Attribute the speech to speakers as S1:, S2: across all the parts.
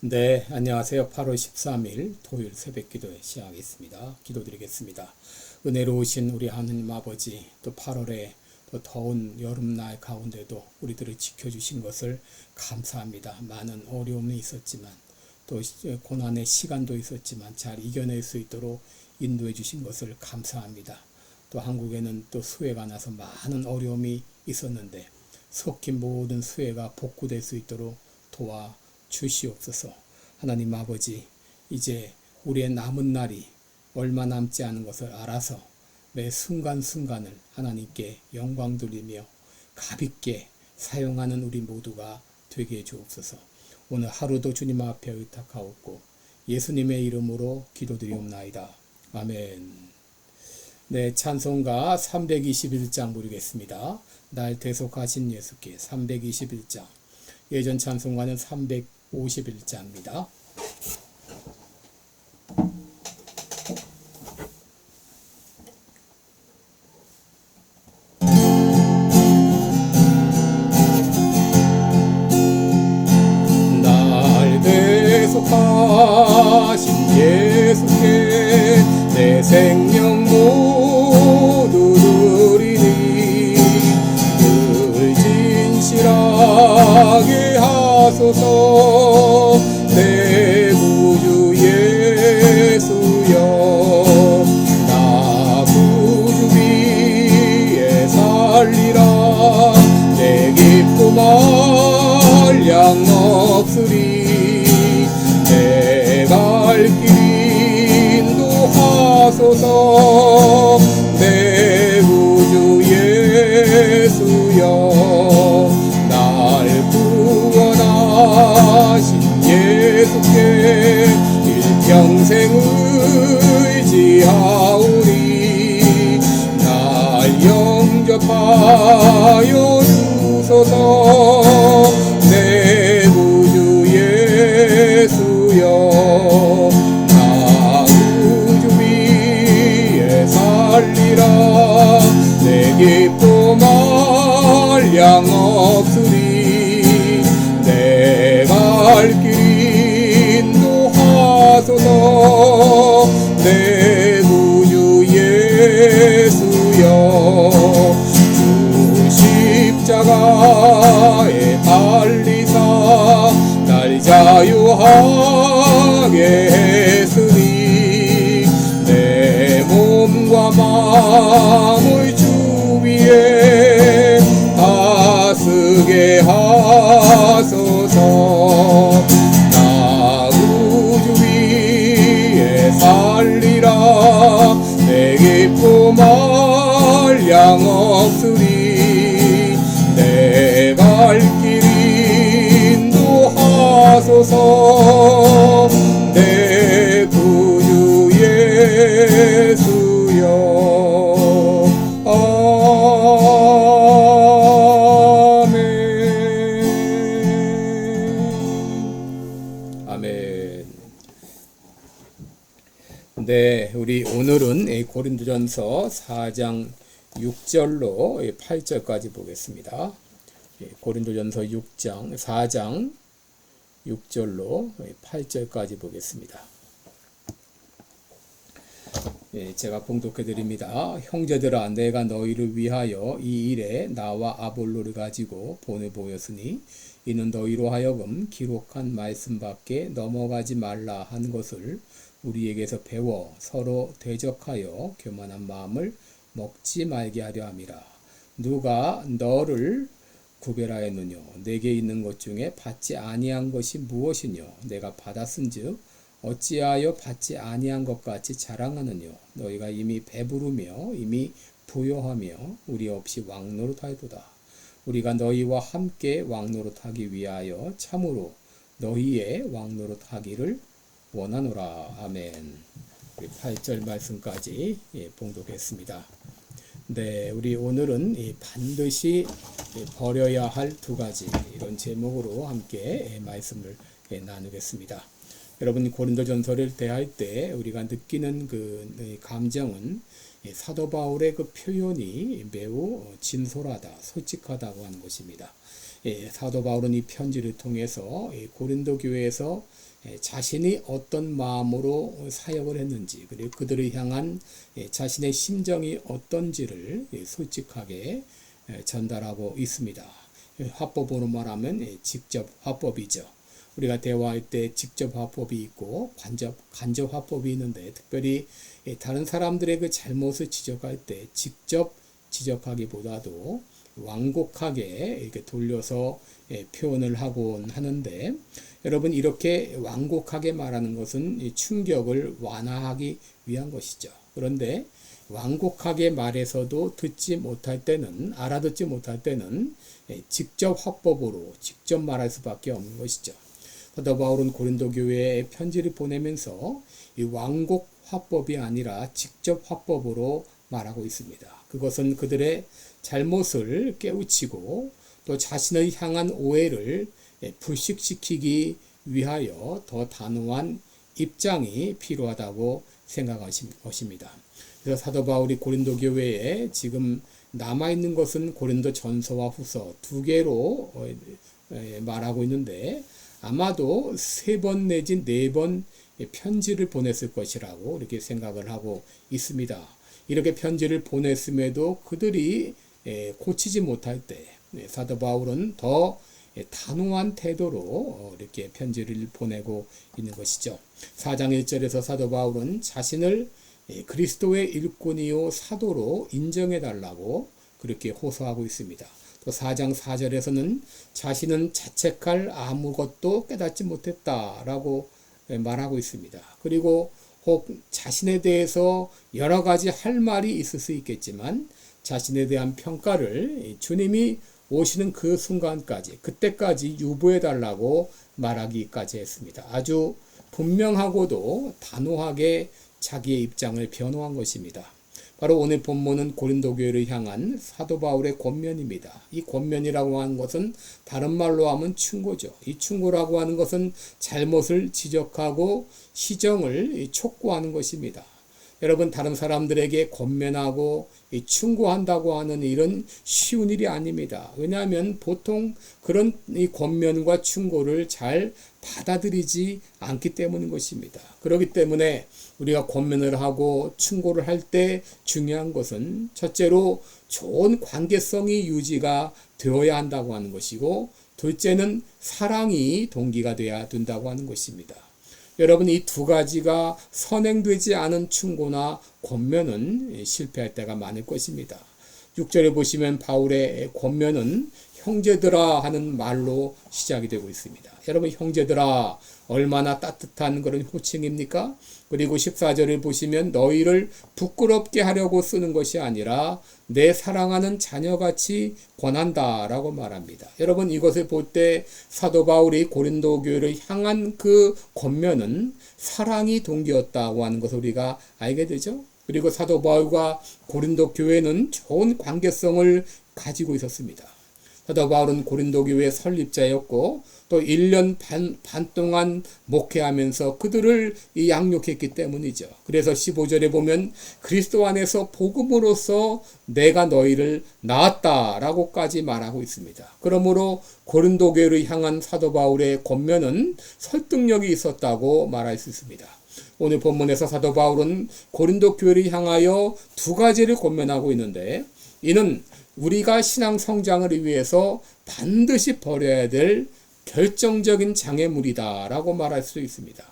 S1: 네, 안녕하세요. 8월 13일 토요일 새벽 기도에 시작하겠습니다. 기도드리겠습니다. 은혜로우신 우리 하느님 아버지, 또 8월에 또 더운 여름날 가운데도 우리들을 지켜주신 것을 감사합니다. 많은 어려움이 있었지만, 또 고난의 시간도 있었지만 잘 이겨낼 수 있도록 인도해 주신 것을 감사합니다. 또 한국에는 또 수해가 나서 많은 어려움이 있었는데 섞인 모든 수해가 복구될 수 있도록 도와 주시옵소서. 하나님 아버지, 이제 우리의 남은 날이 얼마 남지 않은 것을 알아서 매 순간순간을 하나님께 영광 돌리며 가볍게 사용하는 우리 모두가 되게 해 주옵소서. 오늘 하루도 주님 앞에 의탁하옵고 예수님의 이름으로 기도드리옵나이다. 아멘. 네, 찬송가 321장 부르겠습니다. 날 대속하신 예수께 321장. 예전 찬송가는 351장입니다. 날 대속하신 예수께 내 생명 모두 드리니 늘 진실하게 하소서. 내 구주 예수여, 나 구주 위에 살리라. 내 기쁨 한량 없으리. 내 갈 길 인도하소서. 내 구주 예수여, 날 구원하신 예수께 일평생 의지하오니 날 영접하여 주소서. 내 구주 예수여, 나 구주 위에 살리라. 내 기쁨 한량 없으리. 내 갈 길 인도하소서. 내 구주 예수여, 주 십자가에 달리사 날 자유하게 했으니 내 몸과 마음을 주 위에 다스게 하소서. 나 구주 위에 살리라. 내 기쁨 한량 없으리. 내 갈 길 인도하소서. 내 구주 예수여. 아멘. 네, 우리 오늘은 고린도전서 4장 6절로 8절까지 보겠습니다. 고린도전서 4장 6절로 8절까지 보겠습니다. 제가 봉독해 드립니다. 형제들아, 내가 너희를 위하여 이 일에 나와 아볼로를 가지고 보내보였으니 이는 너희로 하여금 기록한 말씀밖에 넘어가지 말라 한 것을 우리에게서 배워 서로 대적하여 교만한 마음을 먹지 말게 하려 함이라. 누가 너를 구별하였느뇨? 내게 있는 것 중에 받지 아니한 것이 무엇이뇨? 내가 받았은즉 어찌하여 받지 아니한 것 같이 자랑하느뇨? 너희가 이미 배부르며 이미 부요하며 우리 없이 왕노릇하도다. 우리가 너희와 함께 왕노릇하기 위하여 참으로 너희의 왕노릇하기를 원하노라. 아멘. 우리 8절 말씀까지 봉독했습니다. 네, 우리 오늘은 반드시 버려야 할 두 가지, 이런 제목으로 함께 말씀을 나누겠습니다. 여러분, 고린도전서를 대할 때 우리가 느끼는 그 감정은 사도 바울의 그 표현이 매우 진솔하다, 솔직하다고 하는 것입니다. 사도 바울은 이 편지를 통해서 고린도 교회에서 자신이 어떤 마음으로 사역을 했는지, 그리고 그들을 향한 자신의 심정이 어떤지를 솔직하게 전달하고 있습니다. 화법으로 말하면 직접 화법이죠. 우리가 대화할 때 직접 화법이 있고 간접 화법이 있는데, 특별히 다른 사람들의 그 잘못을 지적할 때 직접 지적하기보다도 완곡하게 이렇게 돌려서 표현을 하곤 하는데, 여러분 이렇게 완곡하게 말하는 것은 충격을 완화하기 위한 것이죠. 그런데 완곡하게 말해서도 알아듣지 못할 때는 직접 화법으로 직접 말할 수밖에 없는 것이죠. 사도 바울은 고린도 교회에 편지를 보내면서 이 완곡 화법이 아니라 직접 화법으로 말하고 있습니다. 그것은 그들의 잘못을 깨우치고 또 자신을 향한 오해를 불식시키기 위하여 더 단호한 입장이 필요하다고 생각하신 것입니다. 그래서 사도 바울이 고린도 교회에 지금 남아있는 것은 고린도 전서와 후서 두 개로 말하고 있는데, 아마도 3번 내지 4번 편지를 보냈을 것이라고 이렇게 생각을 하고 있습니다. 이렇게 편지를 보냈음에도 그들이 고치지 못할 때 사도 바울은 더 단호한 태도로 이렇게 편지를 보내고 있는 것이죠. 4장 1절에서 사도 바울은 자신을 그리스도의 일꾼이요 사도로 인정해 달라고 그렇게 호소하고 있습니다. 또 4장 4절에서는 자신은 자책할 아무것도 깨닫지 못했다라고 말하고 있습니다. 그리고 혹 자신에 대해서 여러 가지 할 말이 있을 수 있겠지만 자신에 대한 평가를 주님이 오시는 그 순간까지, 그때까지 유보해 달라고 말하기까지 했습니다. 아주 분명하고도 단호하게 자기의 입장을 변호한 것입니다. 바로 오늘 본문은 고린도 교회를 향한 사도 바울의 권면입니다. 이 권면이라고 하는 것은 다른 말로 하면 충고죠. 이 충고라고 하는 것은 잘못을 지적하고 시정을 촉구하는 것입니다. 여러분, 다른 사람들에게 권면하고 충고한다고 하는 일은 쉬운 일이 아닙니다. 왜냐하면 보통 그런 이 권면과 충고를 잘 받아들이지 않기 때문인 것입니다. 그렇기 때문에 우리가 권면을 하고 충고를 할 때 중요한 것은 첫째로 좋은 관계성이 유지가 되어야 한다고 하는 것이고, 둘째는 사랑이 동기가 되어야 된다고 하는 것입니다. 여러분, 이 두 가지가 선행되지 않은 충고나 권면은 실패할 때가 많을 것입니다. 6절에 보시면 바울의 권면은 형제들아 하는 말로 시작이 되고 있습니다. 여러분, 형제들아 얼마나 따뜻한 그런 호칭입니까? 그리고 14절을 보시면 너희를 부끄럽게 하려고 쓰는 것이 아니라 내 사랑하는 자녀같이 권한다라고 말합니다. 여러분, 이것을 볼 때 사도 바울이 고린도 교회를 향한 그 권면은 사랑이 동기였다고 하는 것을 우리가 알게 되죠. 그리고 사도 바울과 고린도 교회는 좋은 관계성을 가지고 있었습니다. 사도 바울은 고린도 교회 설립자였고 또 1년 반 동안 목회하면서 그들을 양육했기 때문이죠. 그래서 15절에 보면 그리스도 안에서 복음으로써 내가 너희를 낳았다라고까지 말하고 있습니다. 그러므로 고린도 교회를 향한 사도 바울의 권면은 설득력이 있었다고 말할 수 있습니다. 오늘 본문에서 사도 바울은 고린도 교회를 향하여 두 가지를 권면하고 있는데, 이는 우리가 신앙 성장을 위해서 반드시 버려야 될 결정적인 장애물이다라고 말할 수 있습니다.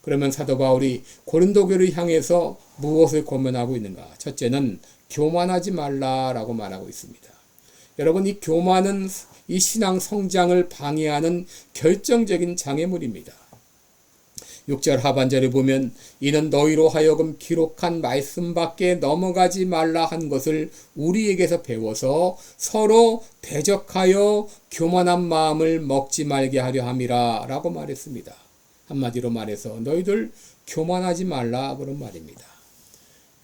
S1: 그러면 사도 바울이 고린도 교회를 향해서 무엇을 권면하고 있는가? 첫째는 교만하지 말라라고 말하고 있습니다. 여러분, 이 교만은 이 신앙 성장을 방해하는 결정적인 장애물입니다. 6절 하반절에 보면 이는 너희로 하여금 기록한 말씀밖에 넘어가지 말라 한 것을 우리에게서 배워서 서로 대적하여 교만한 마음을 먹지 말게 하려 함이라 라고 말했습니다. 한마디로 말해서 너희들 교만하지 말라 그런 말입니다.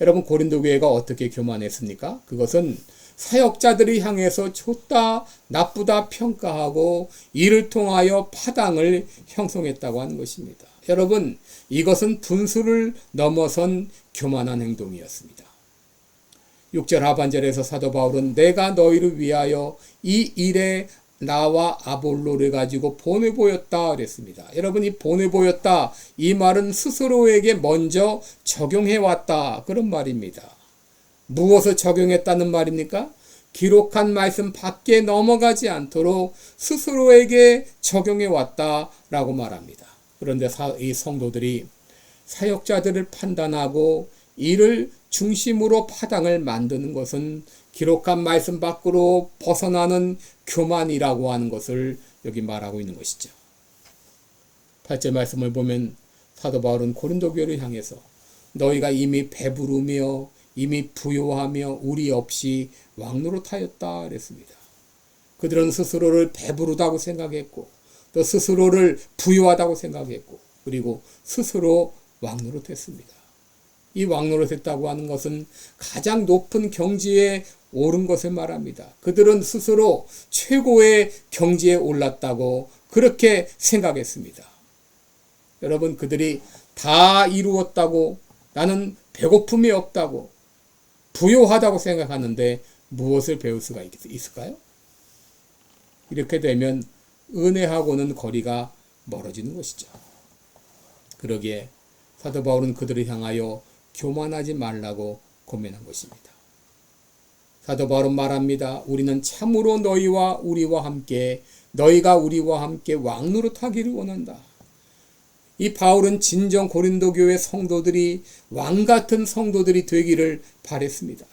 S1: 여러분, 고린도 교회가 어떻게 교만했습니까? 그것은 사역자들을 향해서 좋다 나쁘다 평가하고 이를 통하여 파당을 형성했다고 하는 것입니다. 여러분, 이것은 분수를 넘어선 교만한 행동이었습니다. 6절 하반절에서 사도 바울은 내가 너희를 위하여 이 일에 나와 아볼로를 가지고 보내보였다 그랬습니다. 여러분, 이 보내보였다, 이 말은 스스로에게 먼저 적용해왔다 그런 말입니다. 무엇을 적용했다는 말입니까? 기록한 말씀 밖에 넘어가지 않도록 스스로에게 적용해왔다라고 말합니다. 그런데 이 성도들이 사역자들을 판단하고 이를 중심으로 파당을 만드는 것은 기록한 말씀 밖으로 벗어나는 교만이라고 하는 것을 여기 말하고 있는 것이죠. 8절 말씀을 보면 사도 바울은 고린도 교회를 향해서 너희가 이미 배부르며 이미 부요하며 우리 없이 왕노릇하였다 그랬습니다. 그들은 스스로를 배부르다고 생각했고 또 스스로를 부요하다고 생각했고 그리고 스스로 왕노릇했습니다. 이 왕노릇했다고 하는 것은 가장 높은 경지에 오른 것을 말합니다. 그들은 스스로 최고의 경지에 올랐다고 그렇게 생각했습니다. 여러분, 그들이 다 이루었다고, 나는 배고픔이 없다고, 부요하다고 생각하는데 무엇을 배울 수가 있을까요? 이렇게 되면 은혜하고는 거리가 멀어지는 것이죠. 그러기에 사도 바울은 그들을 향하여 교만하지 말라고 권면한 것입니다. 사도 바울은 말합니다. 우리는 참으로 너희와 우리와 함께, 너희가 우리와 함께 왕노릇하기를 원한다. 이 바울은 진정 고린도 교회 성도들이 왕같은 성도들이 되기를 바랬습니다.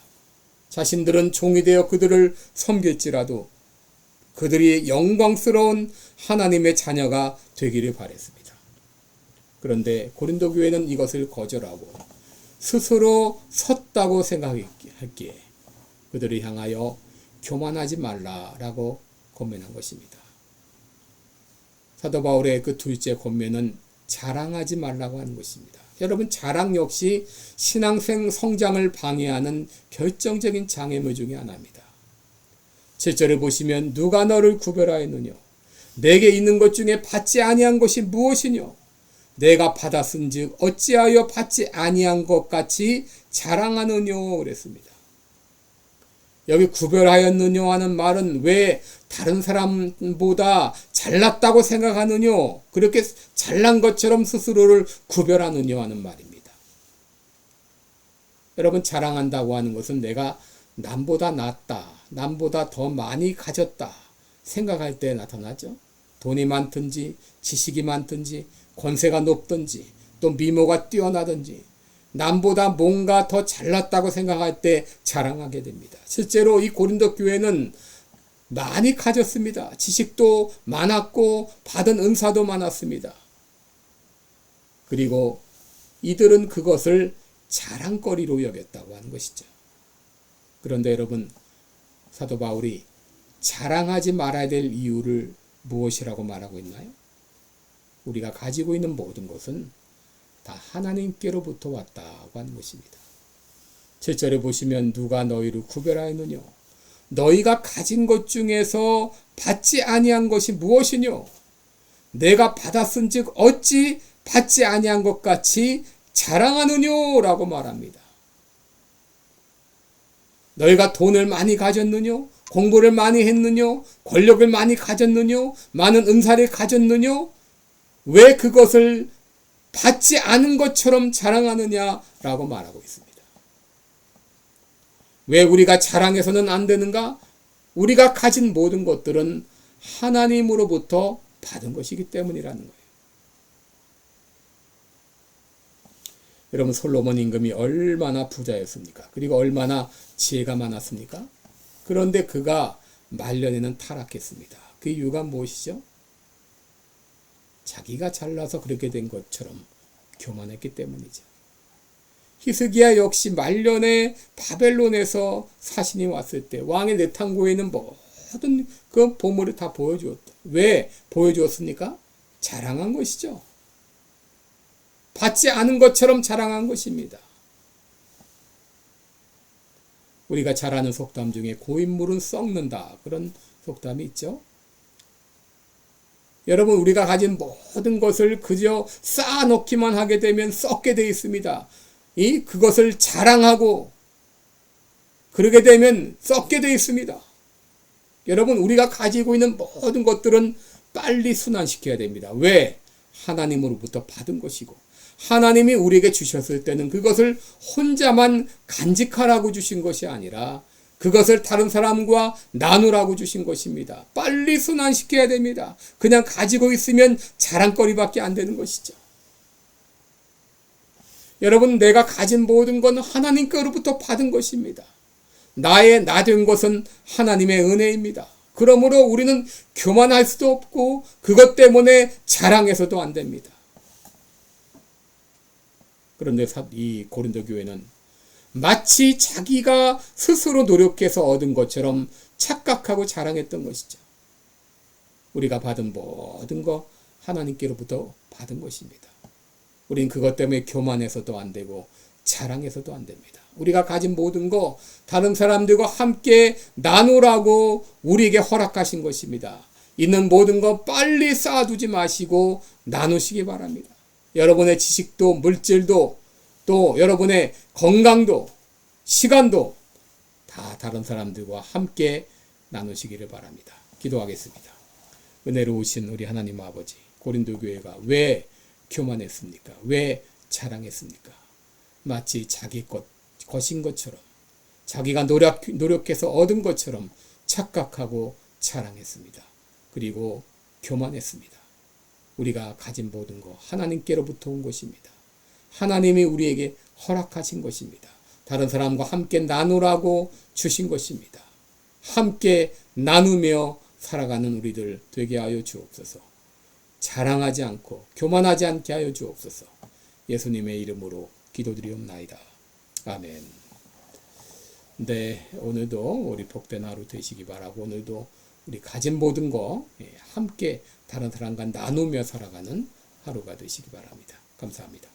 S1: 자신들은 종이 되어 그들을 섬길지라도 그들이 영광스러운 하나님의 자녀가 되기를 바랬습니다. 그런데 고린도 교회는 이것을 거절하고 스스로 섰다고 생각했기에 그들을 향하여 교만하지 말라라고 권면한 것입니다. 사도 바울의 그 둘째 권면은 자랑하지 말라고 하는 것입니다. 여러분, 자랑 역시 신앙생 성장을 방해하는 결정적인 장애물 중에 하나입니다. 7절을 보시면 누가 너를 구별하였느냐? 내게 있는 것 중에 받지 아니한 것이 무엇이뇨? 내가 받았은즉 어찌하여 받지 아니한 것 같이 자랑하느뇨? 그랬습니다. 여기 구별하였느뇨 하는 말은 왜 다른 사람보다 잘났다고 생각하느뇨? 그렇게 잘난 것처럼 스스로를 구별하느뇨 하는 말입니다. 여러분, 자랑한다고 하는 것은 내가 남보다 낫다, 남보다 더 많이 가졌다 생각할 때 나타나죠. 돈이 많든지 지식이 많든지 권세가 높든지 또 미모가 뛰어나든지 남보다 뭔가 더 잘났다고 생각할 때 자랑하게 됩니다. 실제로 이 고린도 교회는 많이 가졌습니다. 지식도 많았고 받은 은사도 많았습니다. 그리고 이들은 그것을 자랑거리로 여겼다고 하는 것이죠. 그런데 여러분, 사도 바울이 자랑하지 말아야 될 이유를 무엇이라고 말하고 있나요? 우리가 가지고 있는 모든 것은 다 하나님께로부터 왔다고 하는 것입니다. 7절에 보시면 누가 너희를 구별하였느냐? 너희가 가진 것 중에서 받지 아니한 것이 무엇이뇨? 내가 받았은즉 어찌 받지 아니한 것 같이 자랑하느뇨? 라고 말합니다. 너희가 돈을 많이 가졌느냐? 공부를 많이 했느냐? 권력을 많이 가졌느냐? 많은 은사를 가졌느냐? 왜 그것을 받지 않은 것처럼 자랑하느냐라고 말하고 있습니다. 왜 우리가 자랑해서는 안 되는가? 우리가 가진 모든 것들은 하나님으로부터 받은 것이기 때문이라는 거예요. 여러분, 솔로몬 임금이 얼마나 부자였습니까? 그리고 얼마나 지혜가 많았습니까? 그런데 그가 말년에는 타락했습니다. 그 이유가 무엇이죠? 자기가 잘나서 그렇게 된 것처럼 교만했기 때문이죠. 히스기야 역시 말년에 바벨론에서 사신이 왔을 때 왕의 내탕고에 있는 모든 그 보물을 다 보여주었다. 왜 보여주었습니까? 자랑한 것이죠. 받지 않은 것처럼 자랑한 것입니다. 우리가 잘 아는 속담 중에 고인물은 썩는다, 그런 속담이 있죠. 여러분, 우리가 가진 모든 것을 그저 쌓아놓기만 하게 되면 썩게 되어 있습니다. 그것을 자랑하고 그러게 되면 썩게 되어 있습니다. 여러분, 우리가 가지고 있는 모든 것들은 빨리 순환시켜야 됩니다. 왜? 하나님으로부터 받은 것이고, 하나님이 우리에게 주셨을 때는 그것을 혼자만 간직하라고 주신 것이 아니라 그것을 다른 사람과 나누라고 주신 것입니다. 빨리 순환시켜야 됩니다. 그냥 가지고 있으면 자랑거리밖에 안 되는 것이죠. 여러분, 내가 가진 모든 건 하나님께로부터 받은 것입니다. 나 된 것은 하나님의 은혜입니다. 그러므로 우리는 교만할 수도 없고 그것 때문에 자랑해서도 안 됩니다. 그런데 이 고린도 교회는 마치 자기가 스스로 노력해서 얻은 것처럼 착각하고 자랑했던 것이죠. 우리가 받은 모든 거 하나님께로부터 받은 것입니다. 우린 그것 때문에 교만해서도 안 되고 자랑해서도 안 됩니다. 우리가 가진 모든 거 다른 사람들과 함께 나누라고 우리에게 허락하신 것입니다. 있는 모든 거 빨리 쌓아두지 마시고 나누시기 바랍니다. 여러분의 지식도 물질도 또 여러분의 건강도 시간도 다 다른 사람들과 함께 나누시기를 바랍니다. 기도하겠습니다. 은혜로우신 우리 하나님 아버지, 고린도 교회가 왜 교만했습니까? 왜 자랑했습니까? 마치 자기 것인 것처럼, 자기가 노력해서 얻은 것처럼 착각하고 자랑했습니다. 그리고 교만했습니다. 우리가 가진 모든 것 하나님께로부터 온 것입니다. 하나님이 우리에게 허락하신 것입니다. 다른 사람과 함께 나누라고 주신 것입니다. 함께 나누며 살아가는 우리들 되게 하여 주옵소서. 자랑하지 않고 교만하지 않게 하여 주옵소서. 예수님의 이름으로 기도드리옵나이다. 아멘. 네, 오늘도 우리 복된 하루 되시기 바라고, 오늘도 우리 가진 모든 거 함께 다른 사람과 나누며 살아가는 하루가 되시기 바랍니다. 감사합니다.